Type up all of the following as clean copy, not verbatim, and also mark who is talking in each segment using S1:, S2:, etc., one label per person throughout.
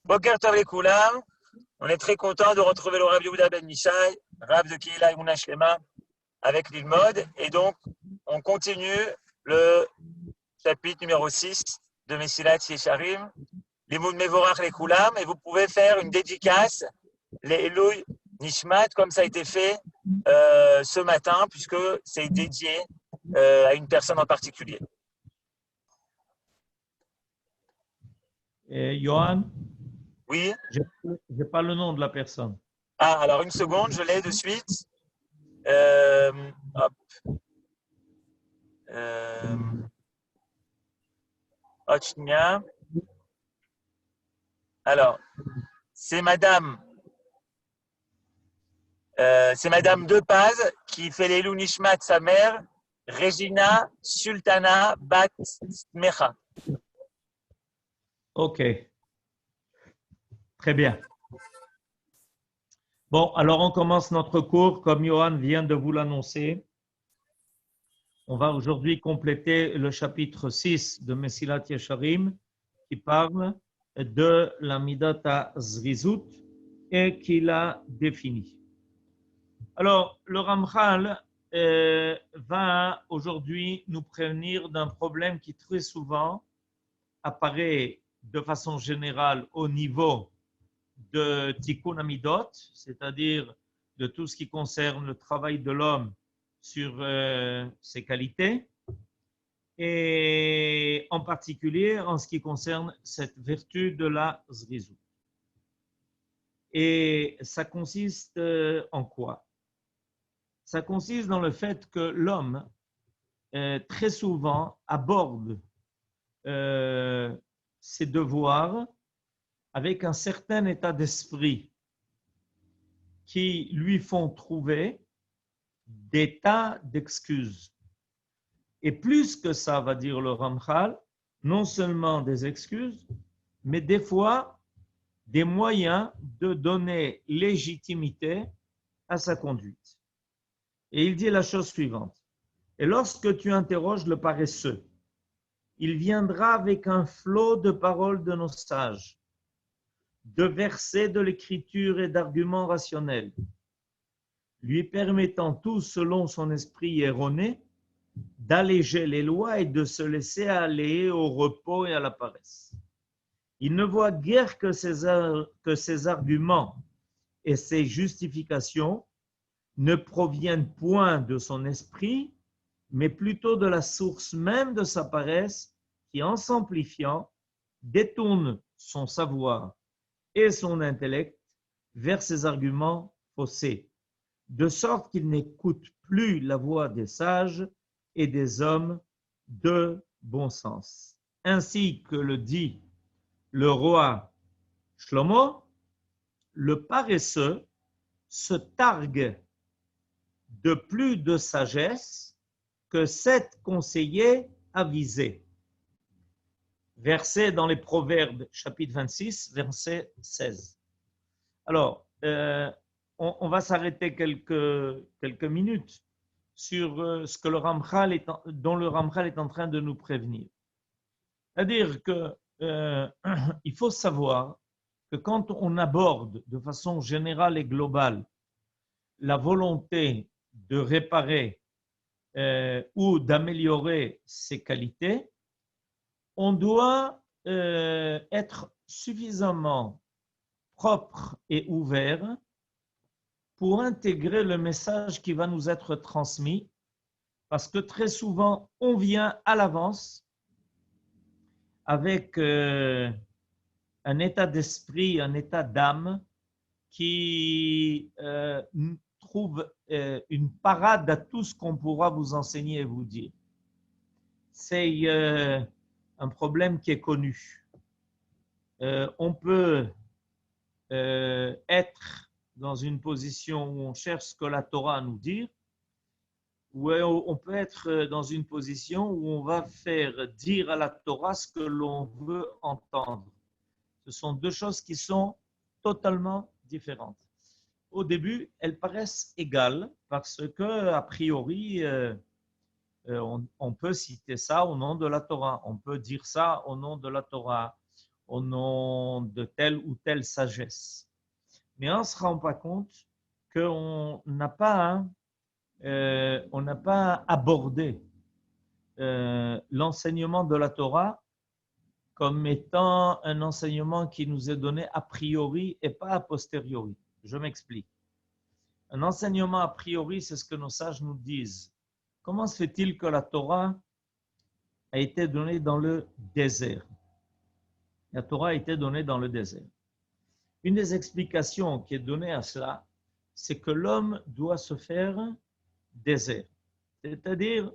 S1: Boker Tov Lekoulam, on est très content de retrouver le Rav Yehuda Ben Mishai, Rav de Kehila Emunah Shlema, avec l'Ilmod. Et donc, on continue le chapitre numéro 6 de Mesilat Yesharim, Limud Mevorach Lekoulam, et vous pouvez faire une dédicace, les Eloi Nishmat, comme ça a été fait ce matin, puisque c'est dédié à une personne en particulier.
S2: Johan,
S1: Oui.
S2: je n'ai pas le nom de la personne.
S1: Ah, alors une seconde, je l'ai de suite. Hop. Ochnia. Alors, c'est Madame Depaz qui fait les Nishmat, sa mère, Regina Sultana Bat Mecha.
S2: Ok. Très bien. Bon, alors on commence notre cours comme Johan vient de vous l'annoncer. On va aujourd'hui compléter le chapitre 6 de Mesilat Yesharim qui parle de la Midata Zrizut et qui l'a définie. Alors, le Ramchal va aujourd'hui nous prévenir d'un problème qui très souvent apparaît de façon générale au niveau de Tikkun Amidot, c'est-à-dire de tout ce qui concerne le travail de l'homme sur ses qualités, et en particulier en ce qui concerne cette vertu de la Zrizut. Et ça consiste en quoi? Ça consiste dans le fait que l'homme, très souvent, aborde ses devoirs avec un certain état d'esprit qui lui font trouver des tas d'excuses. Et plus que ça, va dire le Ramchal, non seulement des excuses, mais des fois des moyens de donner légitimité à sa conduite. Et il dit la chose suivante. Et lorsque tu interroges le paresseux, il viendra avec un flot de paroles de nos sages, de versets de l'écriture et d'arguments rationnels, lui permettant tout selon son esprit erroné d'alléger les lois et de se laisser aller au repos et à la paresse. Il ne voit guère que ces arguments et ces justifications ne proviennent point de son esprit, mais plutôt de la source même de sa paresse qui, en s'amplifiant, détourne son savoir et son intellect vers ces arguments faussés, de sorte qu'il n'écoute plus la voix des sages et des hommes de bon sens. Ainsi que le dit le roi Shlomo, le paresseux se targue de plus de sagesse que 7 conseillers avisés. Verset dans les Proverbes, chapitre 26, verset 16. Alors, on va s'arrêter quelques minutes sur ce que dont le Ramchal est en train de nous prévenir. C'est-à-dire que il faut savoir que quand on aborde de façon générale et globale la volonté de réparer ou d'améliorer ses qualités, on doit être suffisamment propre et ouvert pour intégrer le message qui va nous être transmis, parce que très souvent, on vient à l'avance avec un état d'esprit, un état d'âme qui trouve une parade à tout ce qu'on pourra vous enseigner et vous dire. C'est un problème qui est connu. On peut être dans une position où on cherche ce que la Torah a à nous dire, ou on peut être dans une position où on va faire dire à la Torah ce que l'on veut entendre. Ce sont deux choses qui sont totalement différentes. Au début, elles paraissent égales parce que, a priori, on peut citer ça au nom de la Torah, on peut dire ça au nom de la Torah, au nom de telle ou telle sagesse. Mais on ne se rend pas compte qu'on n'a pas, on n'a pas abordé l'enseignement de la Torah comme étant un enseignement qui nous est donné a priori et pas a posteriori. Je m'explique. Un enseignement a priori, c'est ce que nos sages nous disent. Comment se fait-il que la Torah a été donnée dans le désert? La Torah a été donnée dans le désert. Une des explications qui est donnée à cela, c'est que l'homme doit se faire désert. C'est-à-dire,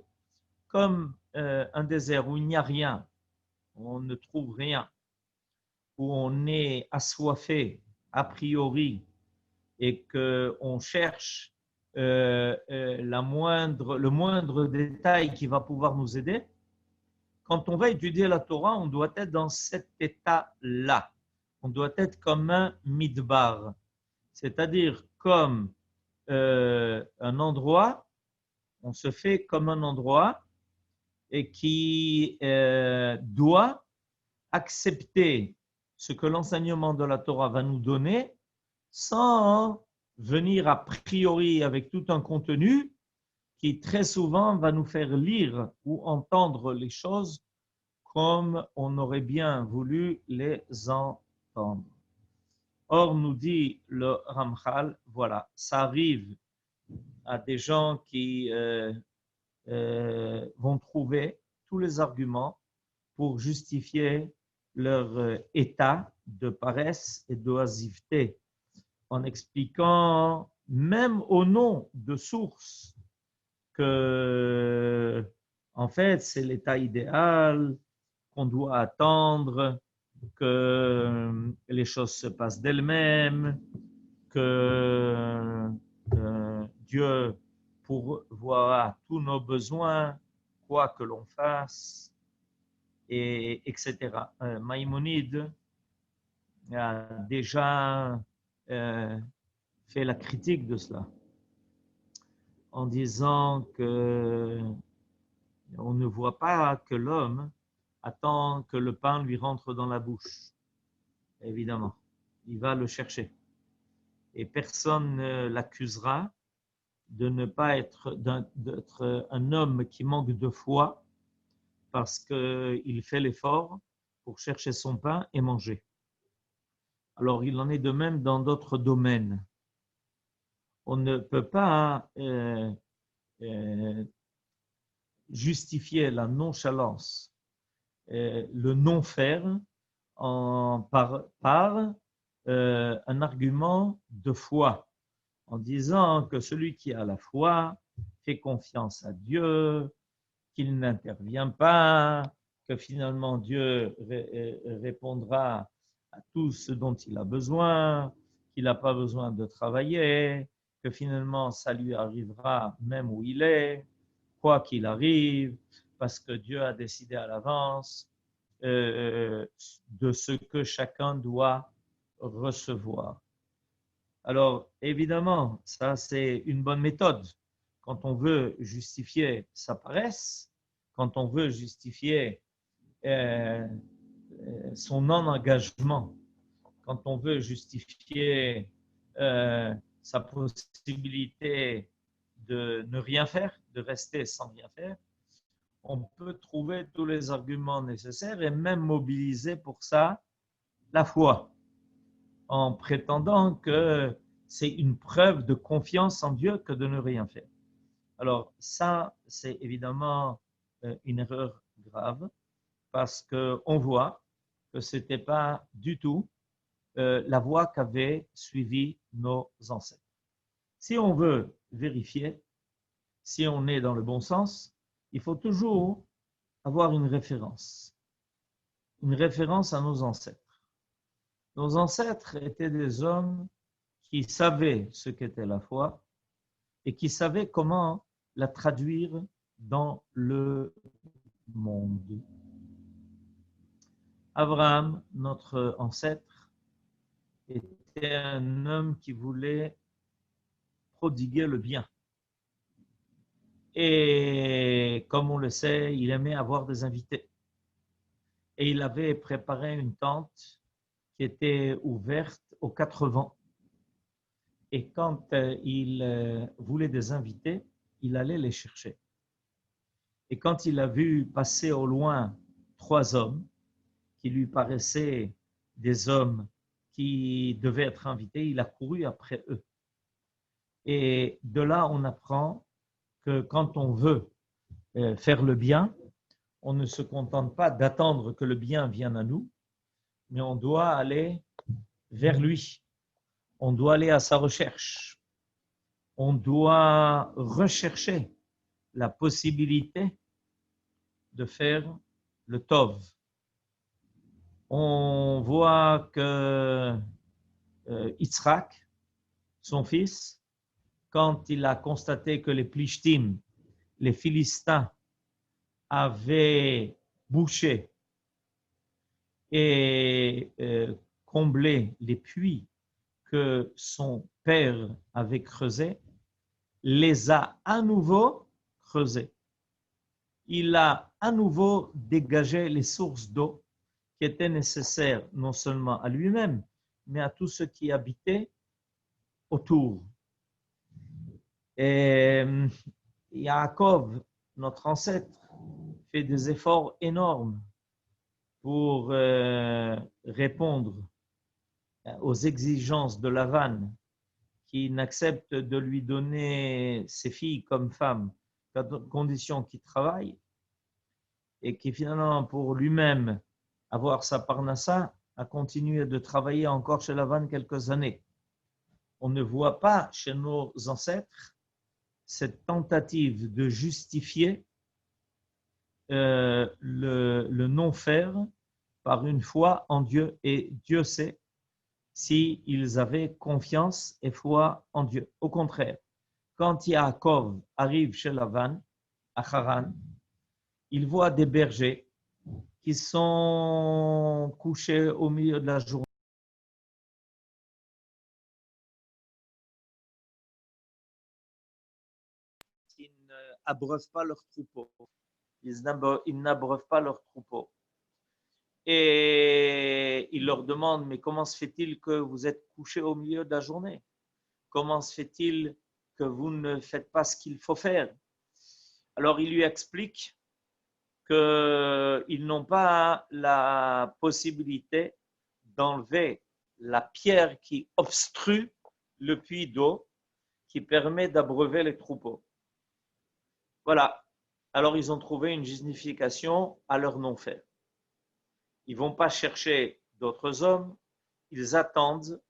S2: comme un désert où il n'y a rien, où on ne trouve rien, où on est assoiffé a priori et qu'on cherche le moindre détail qui va pouvoir nous aider, quand on va étudier la Torah, on doit être dans cet état-là. On doit être comme un midbar, c'est-à-dire comme un endroit, on se fait comme un endroit et qui doit accepter ce que l'enseignement de la Torah va nous donner sans venir a priori avec tout un contenu qui très souvent va nous faire lire ou entendre les choses comme on aurait bien voulu les entendre. Or, nous dit le Ramchal, voilà, ça arrive à des gens qui vont trouver tous les arguments pour justifier leur état de paresse et d'oisiveté, en expliquant, même au nom de sources, que, en fait, c'est l'état idéal, qu'on doit attendre, que les choses se passent d'elles-mêmes, que Dieu pourvoira tous nos besoins, quoi que l'on fasse, et etc. Maïmonide a déjà fait la critique de cela en disant que on ne voit pas que l'homme attend que le pain lui rentre dans la bouche. Évidemment, il va le chercher. Et personne ne l'accusera de ne pas d'être un homme qui manque de foi parce qu'il fait l'effort pour chercher son pain et manger. Alors, il en est de même dans d'autres domaines. On ne peut pas justifier la nonchalance, le non-faire par un argument de foi, en disant que celui qui a la foi fait confiance à Dieu, qu'il n'intervient pas, que finalement Dieu répondra à tout ce dont il a besoin, qu'il n'a pas besoin de travailler, que finalement ça lui arrivera même où il est, quoi qu'il arrive, parce que Dieu a décidé à l'avance de ce que chacun doit recevoir. Alors, évidemment, ça c'est une bonne méthode. Quand on veut justifier sa paresse, quand on veut justifier son non-engagement, quand on veut justifier sa possibilité de ne rien faire, de rester sans rien faire, on peut trouver tous les arguments nécessaires et même mobiliser pour ça la foi, en prétendant que c'est une preuve de confiance en Dieu que de ne rien faire. Alors ça, c'est évidemment une erreur grave parce qu'on voit que ce n'était pas du tout la voie qu'avaient suivi nos ancêtres. Si on veut vérifier, si on est dans le bon sens, il faut toujours avoir une référence à nos ancêtres. Nos ancêtres étaient des hommes qui savaient ce qu'était la foi et qui savaient comment la traduire dans le monde. Abraham, notre ancêtre, était un homme qui voulait prodiguer le bien. Et comme on le sait, il aimait avoir des invités. et il avait préparé une tente qui était ouverte aux 4 vents. Et quand il voulait des invités, il allait les chercher. Et quand il a vu passer au loin 3 hommes qui lui paraissaient des hommes qui devaient être invités, il a couru après eux. Et de là, on apprend que quand on veut faire le bien, on ne se contente pas d'attendre que le bien vienne à nous, mais on doit aller vers lui. On doit aller à sa recherche. On doit rechercher la possibilité de faire le tov. On voit que Yitzhak, son fils, quand il a constaté que les Plishtim, les Philistins, avaient bouché et comblé les puits que son père avait creusés, les a à nouveau creusés. Il a à nouveau dégagé les sources d'eau qui étaient nécessaires non seulement à lui-même, mais à tous ceux qui habitaient autour. Et Yaakov, notre ancêtre, fait des efforts énormes pour répondre aux exigences de Lavan, qui n'accepte de lui donner ses filles comme femmes qu'à condition qu'il travaille, et qui finalement, pour lui-même avoir sa parnassa, a continué de travailler encore chez Lavan quelques années. On ne voit pas chez nos ancêtres cette tentative de justifier le non-faire par une foi en Dieu, et Dieu sait s'ils avaient confiance et foi en Dieu. Au contraire, quand Yaakov arrive chez Lavan, à Haran, il voit des bergers qui sont couchés au milieu de la journée. Ils n'abreuvent pas leurs troupeaux. Ils n'abreuvent pas leurs troupeaux. Et il leur demande, mais comment se fait-il que vous êtes couchés au milieu de la journée? Comment se fait-il que vous ne faites pas ce qu'il faut faire? Alors il lui explique qu'ils n'ont pas la possibilité d'enlever la pierre qui obstrue le puits d'eau qui permet d'abreuver les troupeaux. Voilà. Alors ils ont trouvé une justification à leur non-faire. Ils ne vont pas chercher d'autres hommes, ils attendent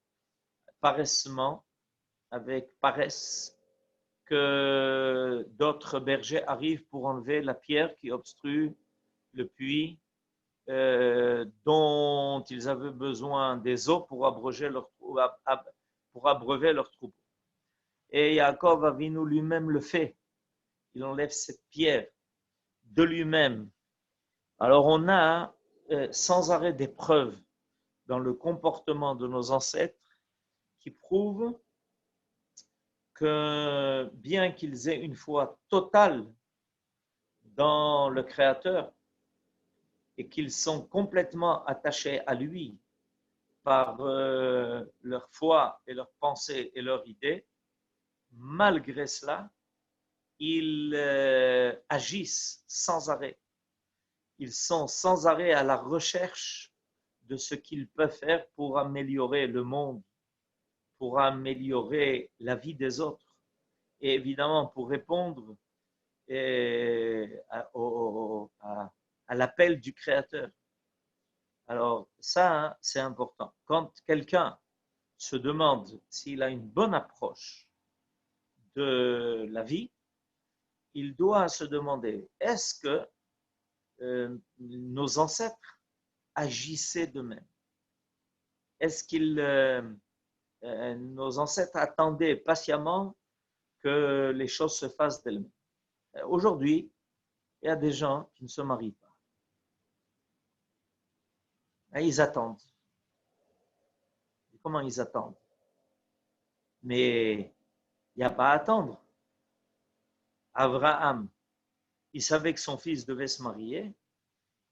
S2: paressement, avec paresse, que d'autres bergers arrivent pour enlever la pierre qui obstrue le puits dont ils avaient besoin des eaux pour abreuver leur troupeau. Et Yaakov Avinu lui-même le fait. Il enlève cette pierre de lui-même. Alors on a sans arrêt des preuves dans le comportement de nos ancêtres qui prouvent que bien qu'ils aient une foi totale dans le Créateur et qu'ils sont complètement attachés à lui par leur foi et leur pensée et leur idée, malgré cela, ils agissent sans arrêt. Ils sont sans arrêt à la recherche de ce qu'ils peuvent faire pour améliorer le monde, pour améliorer la vie des autres et évidemment pour répondre à l'appel du Créateur. Alors ça, c'est important. Quand quelqu'un se demande s'il a une bonne approche de la vie, il doit se demander, est-ce que nos ancêtres agissaient de même? Est-ce que nos ancêtres attendaient patiemment que les choses se fassent d'elles-mêmes? Aujourd'hui, il y a des gens qui ne se marient pas. Et ils attendent. Comment ils attendent? Mais il n'y a pas à attendre. Abraham, il savait que son fils devait se marier.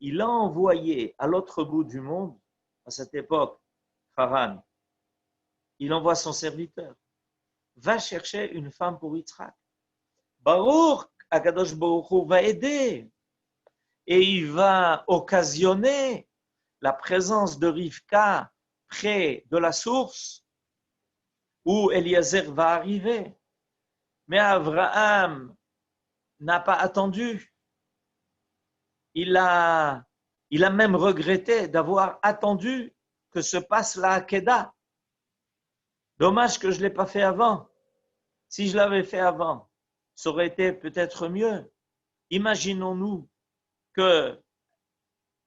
S2: il a envoyé à l'autre bout du monde, à cette époque, Haran, il envoie son serviteur, va chercher une femme pour Yitzhak. Baruch, Akadosh Baruch Hu va aider et il va occasionner la présence de Rivka près de la source où Eliezer va arriver. Mais Abraham n'a pas attendu. Il a même regretté d'avoir attendu que se passe la Hakeda. Dommage que je ne l'ai pas fait avant. Si je l'avais fait avant, ça aurait été peut-être mieux. Imaginons-nous que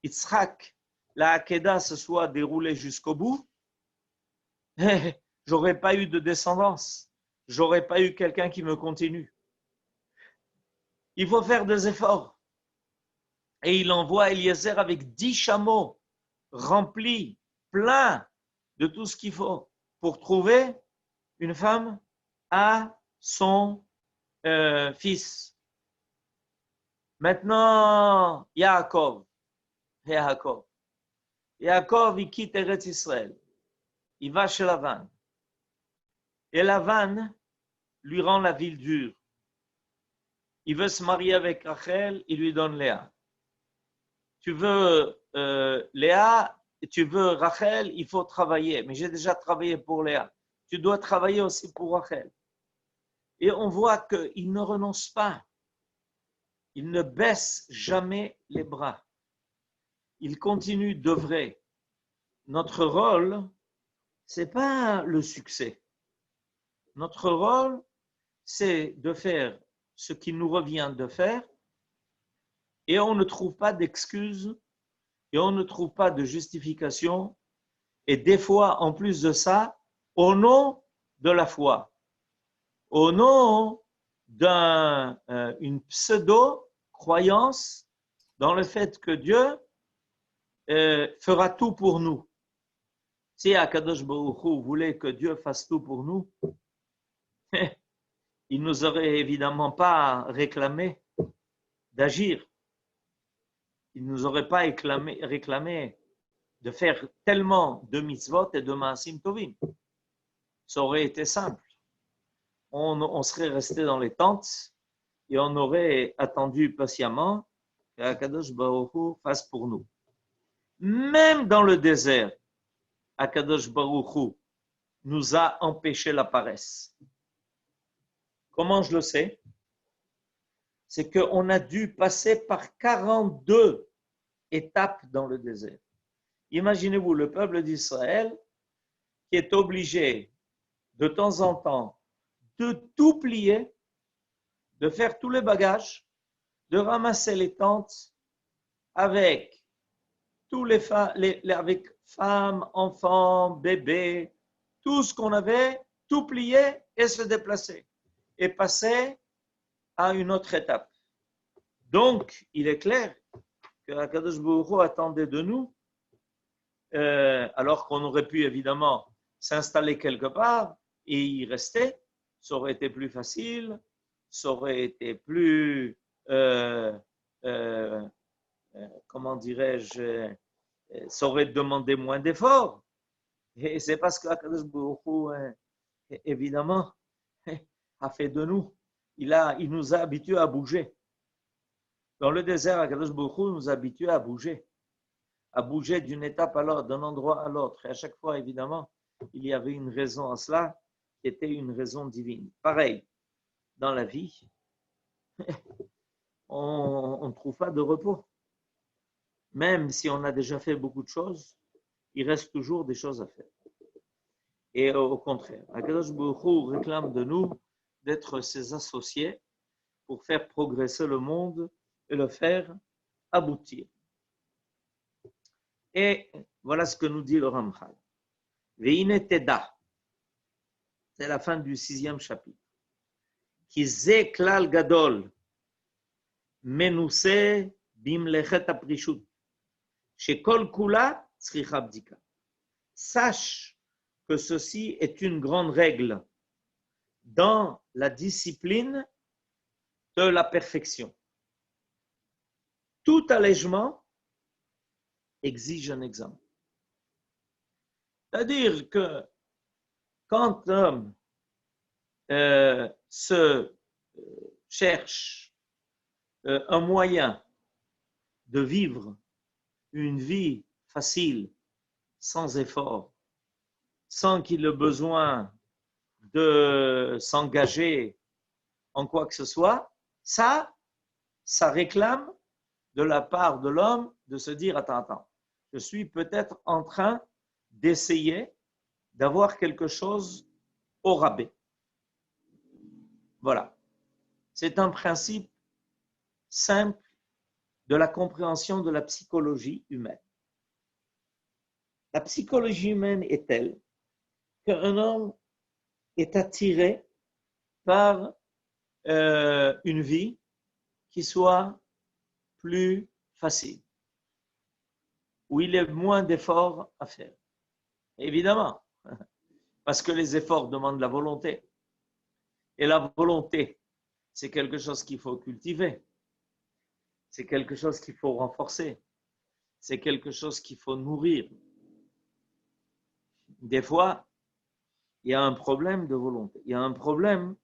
S2: Yitzhak, la Hakeda se soit déroulée jusqu'au bout. J'aurais pas eu de descendance. J'aurais pas eu quelqu'un qui me continue. Il faut faire des efforts. Et il envoie Eliezer avec 10 chameaux remplis, pleins de tout ce qu'il faut pour trouver une femme à son fils. Maintenant, Yaakov, il quitte Eretz Israël. Il va chez Lavan. Et Lavan lui rend la ville dure. Il veut se marier avec Rachel, il lui donne Léa. Tu veux Léa, tu veux Rachel, il faut travailler. Mais j'ai déjà travaillé pour Léa. Tu dois travailler aussi pour Rachel. Et on voit qu'il ne renonce pas. Il ne baisse jamais les bras. Il continue d'œuvrer. Notre rôle, ce n'est pas le succès. Notre rôle, c'est de faire ce qu'il nous revient de faire et on ne trouve pas d'excuses et on ne trouve pas de justification. Et des fois, en plus de ça, au nom de la foi, au nom d'une pseudo-croyance dans le fait que Dieu fera tout pour nous. Si Akadosh Baruch Hu voulait que Dieu fasse tout pour nous, il ne nous aurait évidemment pas réclamé d'agir. Il ne nous aurait pas réclamé de faire tellement de mitzvot et de maasim tovim. Ça aurait été simple. On serait resté dans les tentes et on aurait attendu patiemment qu'Akadosh Baruch Hu fasse pour nous. Même dans le désert, Akadosh Baruch Hu nous a empêché la paresse. Comment je le sais? C'est qu'on a dû passer par 42 étapes dans le désert. Imaginez-vous le peuple d'Israël qui est obligé de temps en temps de tout plier, de faire tous les bagages, de ramasser les tentes avec tous avec femmes, enfants, bébés, tout ce qu'on avait, tout plier et se déplacer et passer à une autre étape. Donc, il est clair que Akadosh Baruch Hu attendait de nous, alors qu'on aurait pu évidemment s'installer quelque part et y rester, ça aurait été plus facile, ça aurait été plus, comment dirais-je, ça aurait demandé moins d'efforts. Et c'est parce qu'Akadosh Baruch Hu, évidemment, a fait de nous. Il nous a habitués à bouger. Dans le désert, Akadosh Baruch Hu nous a habitués à bouger d'une étape à l'autre, d'un endroit à l'autre. Et à chaque fois, évidemment, il y avait une raison à cela, qui était une raison divine. Pareil, dans la vie, on ne trouve pas de repos. Même si on a déjà fait beaucoup de choses, il reste toujours des choses à faire. Et au contraire, Akadosh Baruch Hu réclame de nous d'être ses associés pour faire progresser le monde et le faire aboutir. Et voilà ce que nous dit le Ramchal. Ve'ine teda, c'est la fin du 6e chapitre. Ki ze klal gadol, menuse bimlechet aprishut, shekol kula tzricha bdika. Sache que ceci est une grande règle dans la discipline de la perfection. Tout allègement exige un examen. C'est-à-dire que quand l'homme cherche un moyen de vivre une vie facile, sans effort, sans qu'il ait besoin de s'engager en quoi que ce soit, ça réclame de la part de l'homme de se dire, attends, je suis peut-être en train d'essayer d'avoir quelque chose au rabais. Voilà. C'est un principe simple de la compréhension de la psychologie humaine. La psychologie humaine est telle qu'un homme est attiré par une vie qui soit plus facile, où il y a moins d'efforts à faire. Évidemment, parce que les efforts demandent la volonté. Et la volonté, c'est quelque chose qu'il faut cultiver. C'est quelque chose qu'il faut renforcer. C'est quelque chose qu'il faut nourrir. Des fois, il y a un problème de volonté. Il y a un problème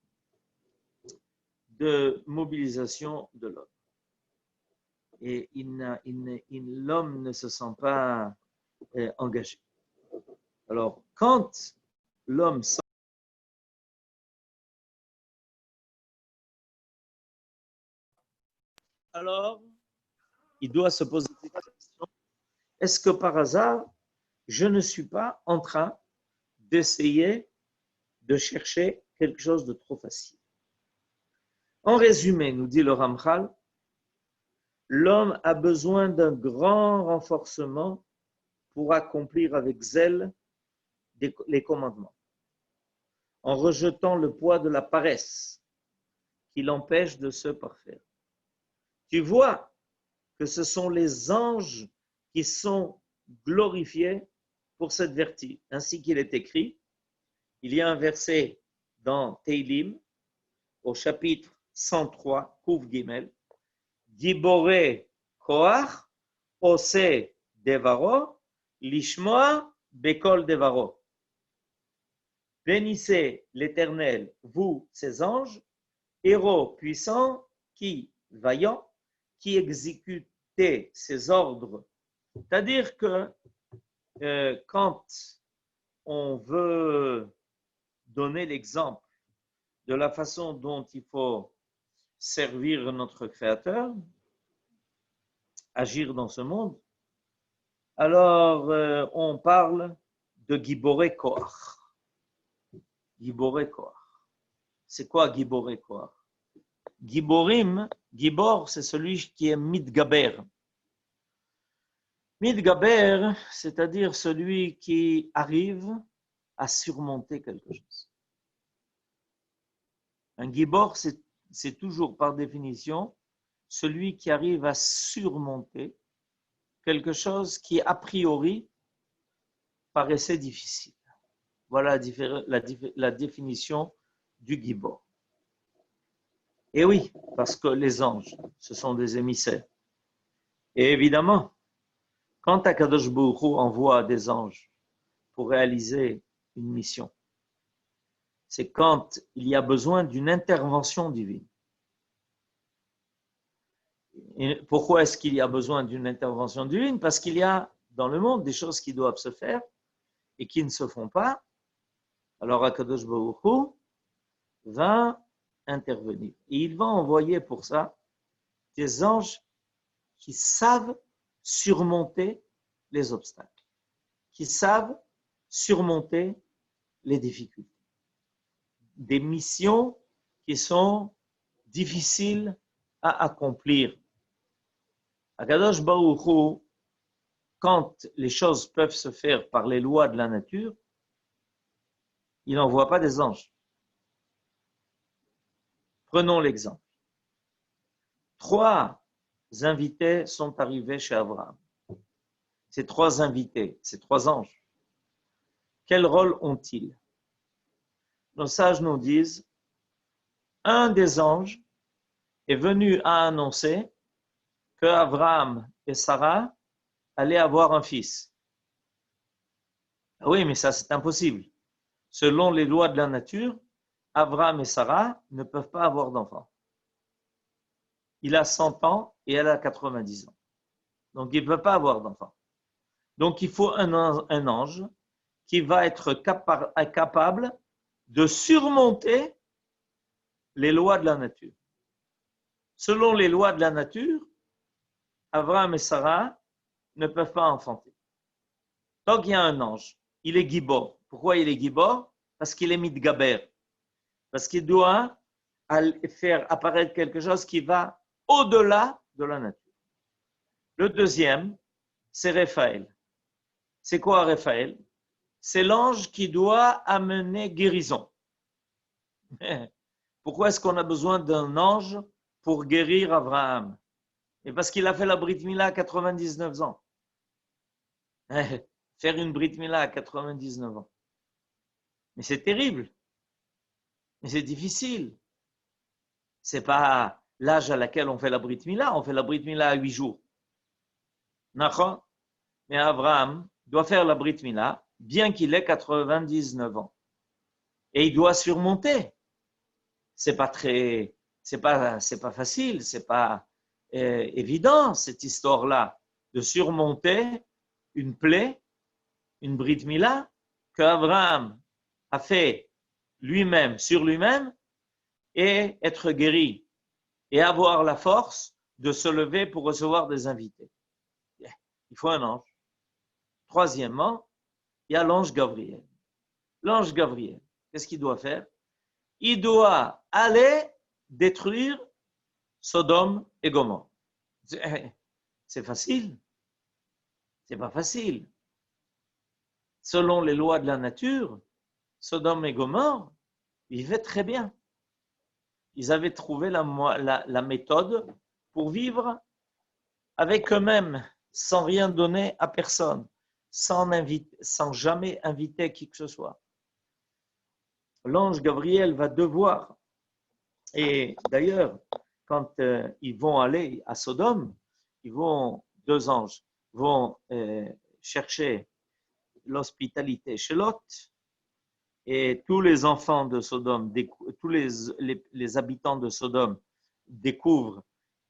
S2: de mobilisation de l'homme. Et l'homme ne se sent pas engagé. Alors, quand l'homme sent alors, il doit se poser la question, est-ce que par hasard, je ne suis pas en train d'essayer de chercher quelque chose de trop facile? En résumé, nous dit le Ramchal, l'homme a besoin d'un grand renforcement pour accomplir avec zèle les commandements, en rejetant le poids de la paresse qui l'empêche de se parfaire. Tu vois que ce sont les anges qui sont glorifiés pour cette vertu. Ainsi qu'il est écrit, il y a un verset dans Teilim, au chapitre 103, Kouf Gimel, Gibore Koach, Ose Devaro, Lishmoa Bekol Devaro. Bénissez l'Éternel, vous, ses anges, héros puissants, qui, vaillants, qui exécutez ses ordres. C'est-à-dire que quand on veut donner l'exemple de la façon dont il faut servir notre Créateur, agir dans ce monde, alors on parle de Giboré Koach. Giboré Koach. C'est quoi Giboré Koach? Giborim, Gibor, c'est celui qui est Midgaber. Midgaber, c'est-à-dire celui qui arrive à surmonter quelque chose. Un Gibor, c'est toujours par définition celui qui arrive à surmonter quelque chose qui a priori paraissait difficile. Voilà la définition du Gibor. Et oui, parce que les anges, ce sont des émissaires. Et évidemment, quand Akadosh Baruch Hu envoie des anges pour réaliser une mission, c'est quand il y a besoin d'une intervention divine. Et pourquoi est-ce qu'il y a besoin d'une intervention divine? Parce qu'il y a dans le monde des choses qui doivent se faire et qui ne se font pas. Alors Akadosh Baruch Hu va intervenir. Et il va envoyer pour ça des anges qui savent surmonter les obstacles, qui savent surmonter les difficultés. Des missions qui sont difficiles à accomplir. Akadosh Baruch Hu, quand les choses peuvent se faire par les lois de la nature, il n'envoie pas des anges. Prenons l'exemple. 3 invités sont arrivés chez Abraham. Ces 3 invités, ces 3 anges, quel rôle ont-ils? Nos sages nous disent, un des anges est venu à annoncer que Abraham et Sarah allait avoir un fils. Ah oui, mais ça, c'est impossible. Selon les lois de la nature, Abraham et Sarah ne peuvent pas avoir d'enfants. Il a 100 ans et elle a 90 ans. Donc, il ne peut pas avoir d'enfants. Donc, il faut un ange qui va être capable de surmonter les lois de la nature. Selon les lois de la nature, Abraham et Sarah ne peuvent pas enfanter. Donc, il y a un ange. Il est Gibor. Pourquoi il est Gibor? Parce qu'il est Midgaber. Parce qu'il doit faire apparaître quelque chose qui va au-delà de la nature. Le deuxième, c'est Raphaël. C'est quoi Raphaël? C'est l'ange qui doit amener guérison. Pourquoi est-ce qu'on a besoin d'un ange pour guérir Abraham? Et parce qu'il a fait la Brit Mila à 99 ans. Faire une Brit Mila à 99 ans. Mais c'est terrible. Mais c'est difficile. C'est pas l'âge à laquelle on fait la Brit Mila. On fait la Brit Mila à 8 jours. D'accord? Mais Abraham doit faire la Brit Mila, bien qu'il ait 99 ans. Et il doit surmonter. C'est pas facile, c'est pas évident, cette histoire-là, de surmonter une plaie, une Brit Mila, qu'Abraham a fait lui-même, sur lui-même, et être guéri, et avoir la force de se lever pour recevoir des invités. Il faut un ange. Troisièmement, il y a l'ange Gabriel. L'ange Gabriel, qu'est-ce qu'il doit faire? Il doit aller détruire Sodome et Gomorrhe. C'est facile. C'est pas facile. Selon les lois de la nature, Sodome et Gomorrhe vivaient très bien. Ils avaient trouvé la méthode pour vivre avec eux-mêmes, sans rien donner à personne, sans jamais inviter qui que ce soit. L'ange Gabriel va devoir, et d'ailleurs, quand ils vont aller à Sodome, deux anges vont chercher l'hospitalité chez Lot, et tous les enfants de Sodome, tous les habitants de Sodome découvrent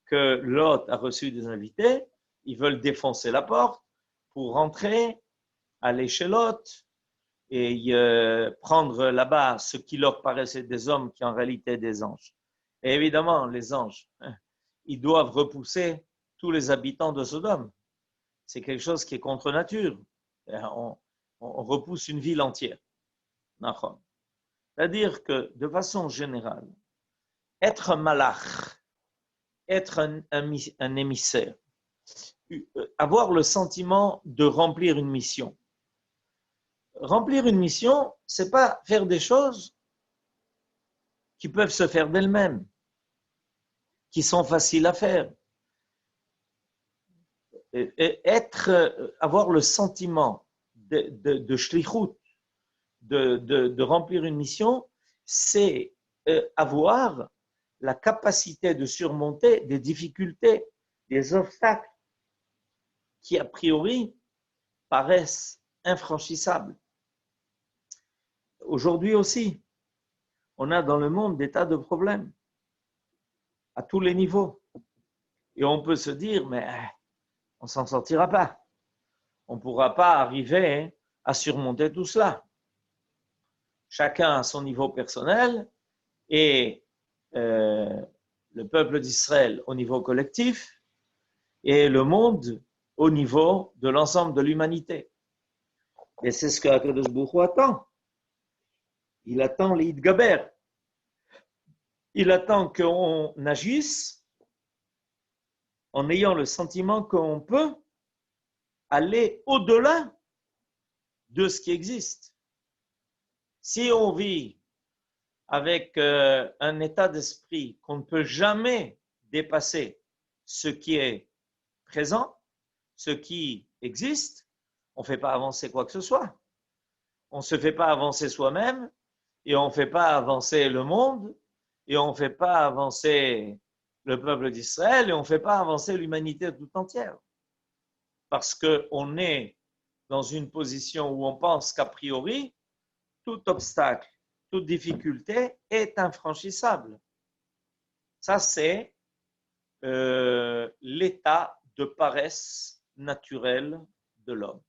S2: que Lot a reçu des invités, ils veulent défoncer la porte pour rentrer, aller chez Lot et prendre là-bas ce qui leur paraissait des hommes qui en réalité des anges. Et évidemment, les anges, ils doivent repousser tous les habitants de Sodome. C'est quelque chose qui est contre nature. On repousse une ville entière. C'est-à-dire que, de façon générale, être malach, être un émissaire, avoir le sentiment de remplir une mission. Remplir une mission, c'est pas faire des choses qui peuvent se faire d'elles-mêmes, qui sont faciles à faire. Avoir le sentiment de shlichut, de remplir une mission, c'est avoir la capacité de surmonter des difficultés, des obstacles qui, a priori, paraissent infranchissables. Aujourd'hui aussi, on a dans le monde des tas de problèmes, à tous les niveaux. Et on peut se dire, mais on ne s'en sortira pas. On ne pourra pas arriver à surmonter tout cela. Chacun à son niveau personnel et le peuple d'Israël au niveau collectif et le monde au niveau de l'ensemble de l'humanité. Et c'est ce que Akadosh Baruch Hu attend. Il attend l'Idgaber. Il attend qu'on agisse en ayant le sentiment qu'on peut aller au-delà de ce qui existe. Si on vit avec un état d'esprit qu'on ne peut jamais dépasser ce qui est présent, ce qui existe, on ne fait pas avancer quoi que ce soit. On ne se fait pas avancer soi-même et on ne fait pas avancer le monde et on ne fait pas avancer le peuple d'Israël et on ne fait pas avancer l'humanité tout entière. parce qu'on est dans une position où on pense qu'a priori, tout obstacle, toute difficulté est infranchissable. Ça, c'est l'état de paresse naturelle de l'homme,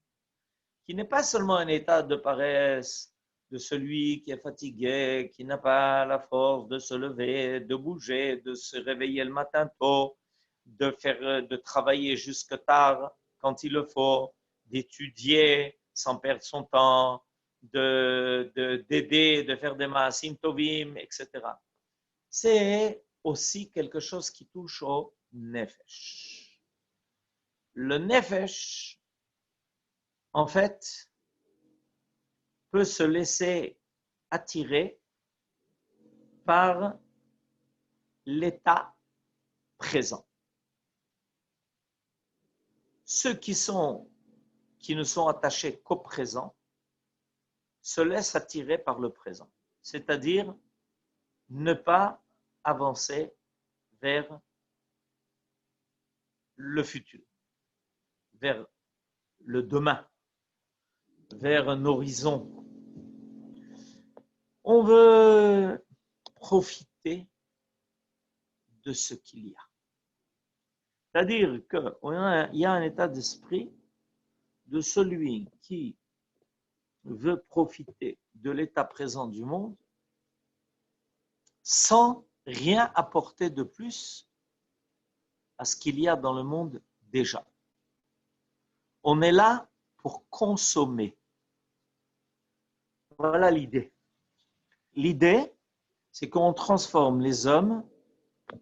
S2: qui n'est pas seulement un état de paresse de celui qui est fatigué, qui n'a pas la force de se lever, de bouger, de se réveiller le matin tôt, de travailler jusque tard quand il le faut, d'étudier sans perdre son temps, d'aider, de faire des maasim tovim, etc. C'est aussi quelque chose qui touche au nefesh. Le nefesh, en fait, peut se laisser attirer par l'état présent. Ceux qui ne sont attachés qu'au présent se laissent attirer par le présent, c'est-à-dire ne pas avancer vers le futur, vers le demain, vers un horizon. On veut profiter de ce qu'il y a. C'est-à-dire qu'il y a un état d'esprit de celui qui veut profiter de l'état présent du monde sans rien apporter de plus à ce qu'il y a dans le monde déjà. On est là pour consommer. Voilà l'idée. L'idée, c'est qu'on transforme les hommes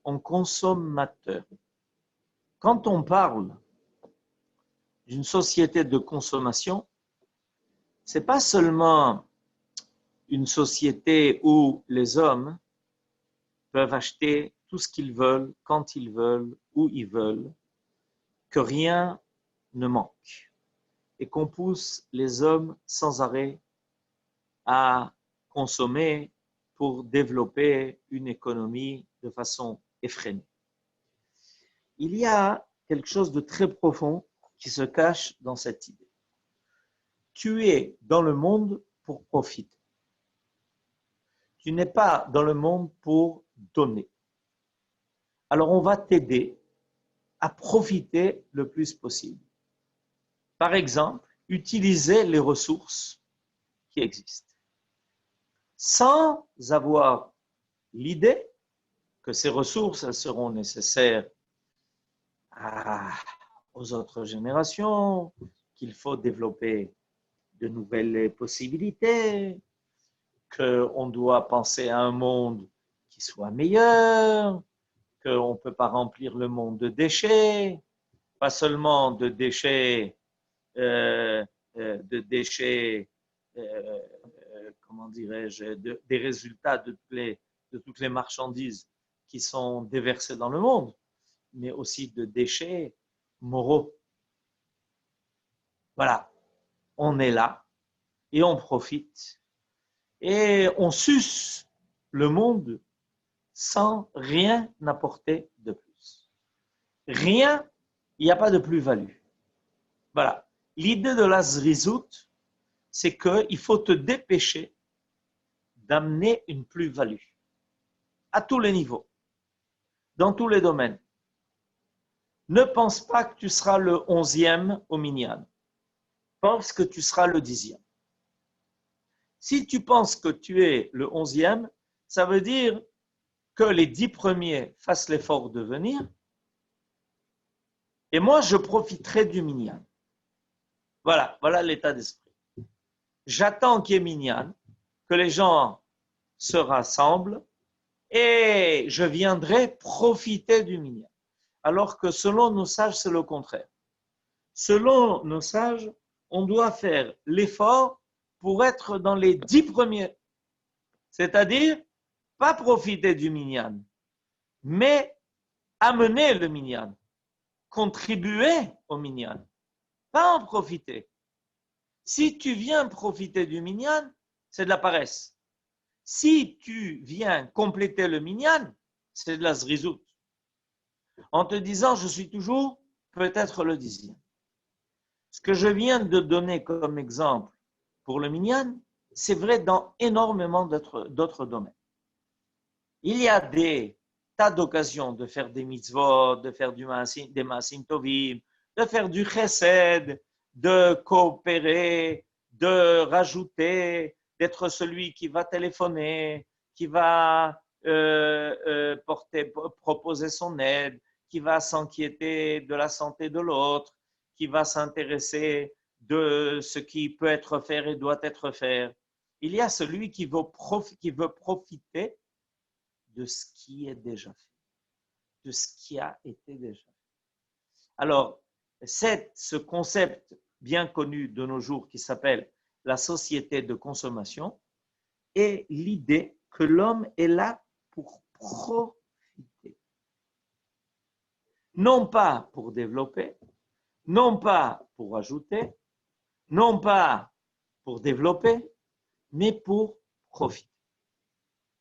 S2: en consommateurs. Quand on parle d'une société de consommation, ce n'est pas seulement une société où les hommes peuvent acheter tout ce qu'ils veulent, quand ils veulent, où ils veulent, que rien ne manque et qu'on pousse les hommes sans arrêt à consommer pour développer une économie de façon effrénée. Il y a quelque chose de très profond qui se cache dans cette idée. Tu es dans le monde pour profiter. Tu n'es pas dans le monde pour donner. Alors on va t'aider à profiter le plus possible. Par exemple, utiliser les ressources qui existent, sans avoir l'idée que ces ressources elles seront nécessaires aux autres générations, qu'il faut développer de nouvelles possibilités, qu'on doit penser à un monde qui soit meilleur, qu'on ne peut pas remplir le monde de déchets, pas seulement de déchets, comment dirais-je, des résultats de toutes les marchandises qui sont déversées dans le monde, mais aussi de déchets moraux. Voilà, on est là et on profite et on suce le monde sans rien apporter de plus. Rien, il n'y a pas de plus-value. Voilà, l'idée de la zrizout, c'est qu'il faut te dépêcher d'amener une plus-value à tous les niveaux, dans tous les domaines. Ne pense pas que tu seras le 11e au minyan. Pense que tu seras le 10e. Si tu penses que tu es le 11e, ça veut dire que les 10 premiers fassent l'effort de venir et moi, je profiterai du minyan. Voilà l'état d'esprit. J'attends qu'il y ait minyan, que les gens se rassemblent et je viendrai profiter du minyan. Alors que selon nos sages, c'est le contraire. Selon nos sages, on doit faire l'effort pour être dans les 10 premiers. C'est-à-dire, pas profiter du minyan, mais amener le minyan, contribuer au minyan, pas en profiter. Si tu viens profiter du minyan, c'est de la paresse. Si tu viens compléter le minyan, c'est de la zrizout. En te disant, je suis toujours peut-être le 10e. Ce que je viens de donner comme exemple pour le minyan, c'est vrai dans énormément d'autres domaines. Il y a des tas d'occasions de faire des mitzvot, de faire des maasim tovim, de faire du chesed, de coopérer, de rajouter, d'être celui qui va téléphoner, qui va proposer son aide, qui va s'inquiéter de la santé de l'autre, qui va s'intéresser de ce qui peut être fait et doit être fait. Il y a celui qui veut profiter de ce qui est déjà fait, de ce qui a été déjà fait. Alors, ce concept bien connu de nos jours qui s'appelle la société de consommation est l'idée que l'homme est là pour profiter. Non pas pour développer, non pas pour ajouter, non pas pour développer, mais pour profiter.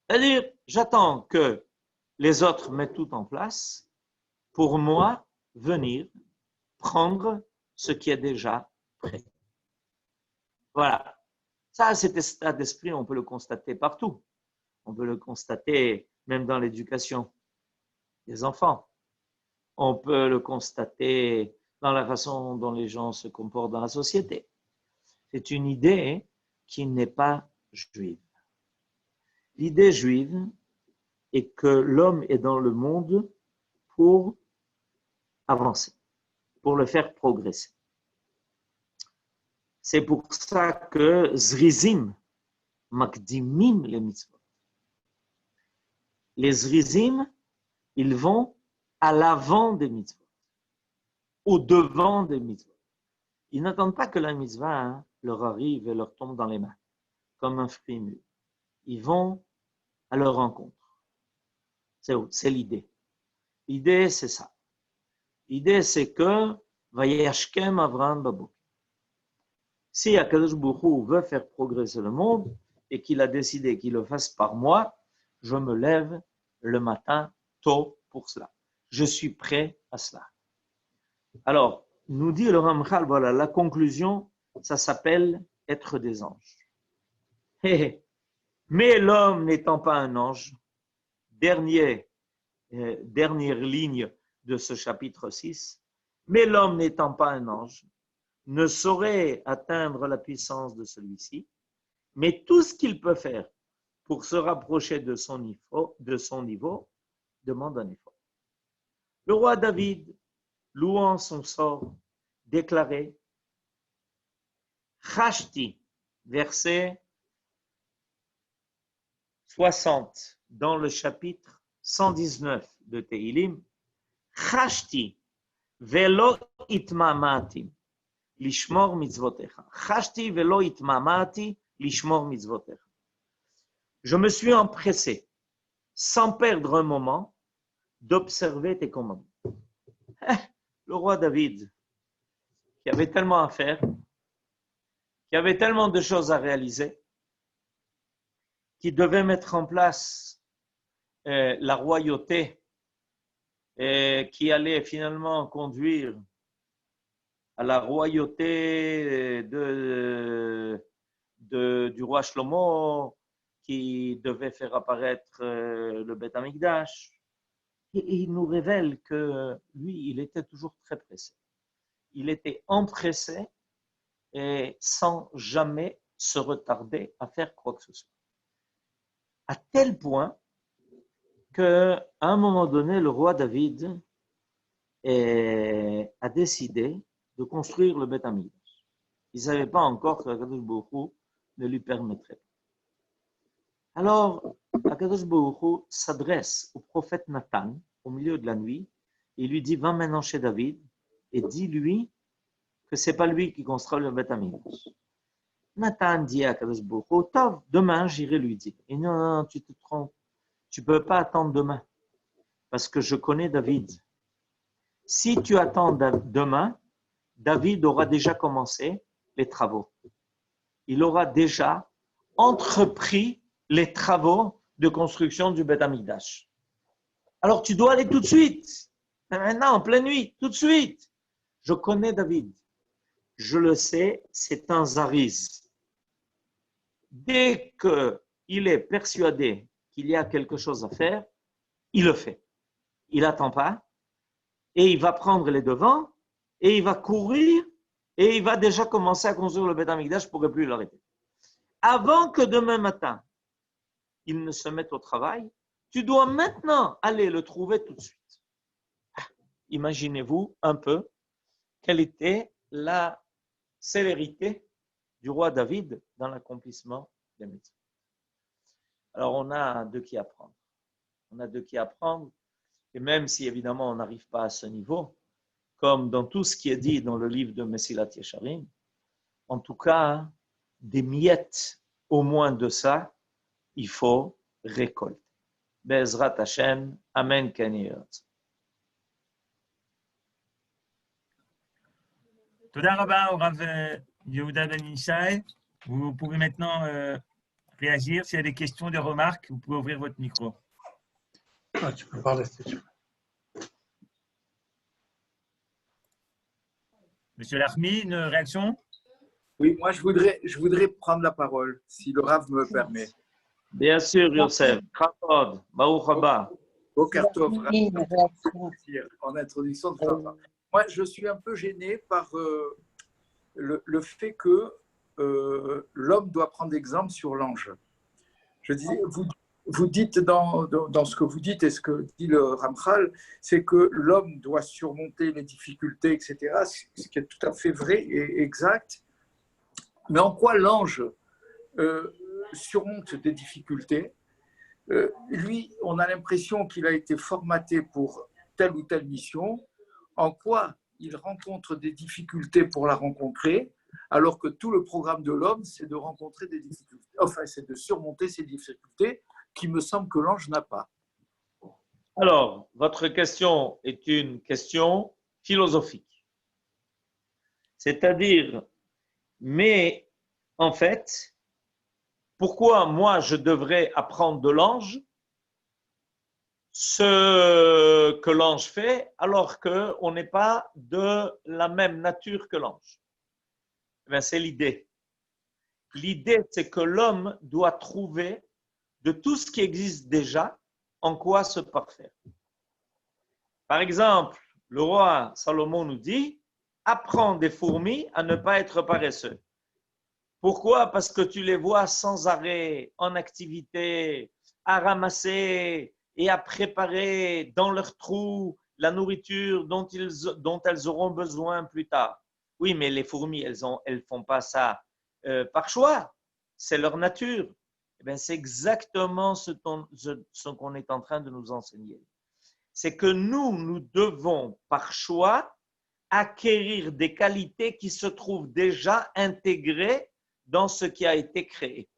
S2: C'est-à-dire, j'attends que les autres mettent tout en place pour moi venir prendre ce qui est déjà prêt. Voilà. Ça, cet état d'esprit, on peut le constater partout. On peut le constater même dans l'éducation des enfants. On peut le constater dans la façon dont les gens se comportent dans la société. C'est une idée qui n'est pas juive. L'idée juive est que l'homme est dans le monde pour avancer, pour le faire progresser. C'est pour ça que Zrizim makdimim les mitzvot. Les Zrizim, ils vont à l'avant des mitzvot, au devant des mitzvot. Ils n'attendent pas que la mitzvah leur arrive et leur tombe dans les mains, comme un fruit mûr. Ils vont à leur rencontre. C'est l'idée. L'idée, c'est ça. L'idée, c'est que Vayashkem Avraham Babok. Si Akadosh Baruch Hu veut faire progresser le monde et qu'il a décidé qu'il le fasse par moi, je me lève le matin tôt pour cela. Je suis prêt à cela. Alors, nous dit le Ramchal, voilà, la conclusion, ça s'appelle être des anges. Mais l'homme n'étant pas un ange, dernière ligne de ce chapitre 6, mais l'homme n'étant pas un ange, ne saurait atteindre la puissance de celui-ci, mais tout ce qu'il peut faire pour se rapprocher de son niveau demande un effort. Le roi David, louant son sort, déclarait Chashti, verset 60 dans le chapitre 119 de Tehilim, Chashti velo itmamati lishmor mitzvotecha. Chashti velo itmamati lishmor mitzvotecha. Je me suis empressé, sans perdre un moment, d'observer tes commandements. Le roi David, qui avait tellement à faire, qui avait tellement de choses à réaliser, qui devait mettre en place la royauté qui allait finalement conduire à la royauté du roi Shlomo, qui devait faire apparaître le Beth Amikdash. Et il nous révèle que lui, il était toujours très pressé. Il était empressé et sans jamais se retarder à faire quoi que ce soit. À tel point qu'à un moment donné, le roi David a décidé de construire le Beth Amikdash. Il ne savait pas encore que Akadosh Baruch Hu ne lui permettrait pas. Alors, Akadosh Baruch Hu s'adresse au prophète Nathan au milieu de la nuit et lui dit, va maintenant chez David et dis-lui que ce n'est pas lui qui construit le Beth Amikdash. Nathan dit à Akadosh Baruch Hu, Tov, demain j'irai lui dire. Et non, tu te trompes. Tu ne peux pas attendre demain parce que je connais David. Si tu attends demain, David aura déjà commencé les travaux. Il aura déjà entrepris les travaux de construction du Beth Amikdash. Alors tu dois aller tout de suite. Maintenant, en pleine nuit, tout de suite. Je connais David. je le sais, c'est un zariz. Dès qu'il est persuadé qu'il y a quelque chose à faire, il le fait. Il n'attend pas et il va prendre les devants et il va courir et il va déjà commencer à construire le Beth Amikdash pour ne plus l'arrêter. Avant que demain matin, il ne se mette au travail, tu dois maintenant aller le trouver tout de suite. Imaginez-vous un peu quelle était la célérité du roi David dans l'accomplissement des métiers. Alors, on a de qui apprendre. On a de qui apprendre. Et même si, évidemment, on n'arrive pas à ce niveau, comme dans tout ce qui est dit dans le livre de Mesilat Yesharim, en tout cas, des miettes au moins de ça, il faut récolter. Be'ezrat Hashem, Amen, Keniyot.
S1: Toda Rabba au Rav Yehuda Ben Ishai. Vous pouvez maintenant réagir. S'il y a des questions, des remarques, vous pouvez ouvrir votre micro.
S3: Ah, tu peux parler si tu veux.
S1: Monsieur Larmi, une réaction?
S4: Oui, moi je voudrais prendre la parole, si le Rav me permet.
S2: Bien sûr, Yosef. Kavod, Baruch haba.
S4: Boker Tov, Rav,
S5: Oui, une réaction.
S4: en introduction de Papa. Moi, je suis un peu gêné par le fait que l'homme doit prendre exemple sur l'ange. Je disais, vous dites dans ce que vous dites et ce que dit le Ramchal, c'est que l'homme doit surmonter les difficultés, etc., ce qui est tout à fait vrai et exact. Mais en quoi l'ange surmonte des difficultés? Lui, on a l'impression qu'il a été formaté pour telle ou telle mission. En quoi il rencontre des difficultés pour la rencontrer, alors que tout le programme de l'homme, c'est de rencontrer des difficultés, enfin, c'est de surmonter ces difficultés qui me semble que l'ange n'a pas.
S2: Alors, votre question est une question philosophique. C'est-à-dire, mais en fait, pourquoi moi je devrais apprendre de l'ange ce que l'ange fait alors qu'on n'est pas de la même nature que l'ange? C'est l'idée. L'idée, c'est que l'homme doit trouver de tout ce qui existe déjà en quoi se parfaire. Par exemple, le roi Salomon nous dit « Apprends des fourmis à ne pas être paresseux ». Pourquoi? Parce que tu les vois sans arrêt, en activité, à ramasser et à préparer dans leurs trous la nourriture dont elles auront besoin plus tard. Oui, mais les fourmis, elles font pas ça par choix. C'est leur nature. Eh bien, c'est exactement ce qu'on est en train de nous enseigner. C'est que nous devons par choix acquérir des qualités qui se trouvent déjà intégrées dans ce qui a été créé.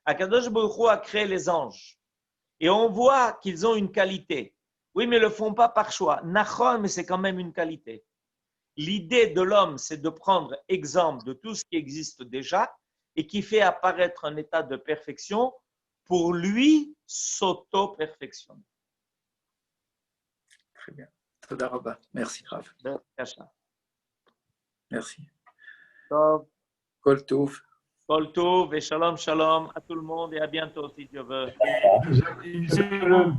S2: Akadosh Baruch Hu a créé les anges et on voit qu'ils ont une qualité. Oui, mais ils ne le font pas par choix. Nachon, mais c'est quand même une qualité. L'idée de l'homme, c'est de prendre exemple de tout ce qui existe déjà et qui fait apparaître un état de perfection pour lui s'auto-perfectionner.
S4: Très bien. Toda Rabba. Merci, Rav. Merci. Kol Tov.
S2: Kol Tov et shalom, shalom à tout le monde et à bientôt si Dieu veut.
S1: Une seconde.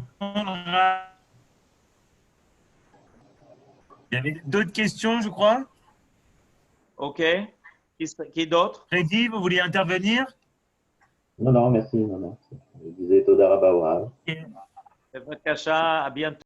S1: Il y avait d'autres questions, je crois.
S2: OK. Qui d'autre?
S1: Freddy, vous vouliez intervenir?
S6: Non, merci. Je disais Toda Rabba au Rav.
S2: À bientôt.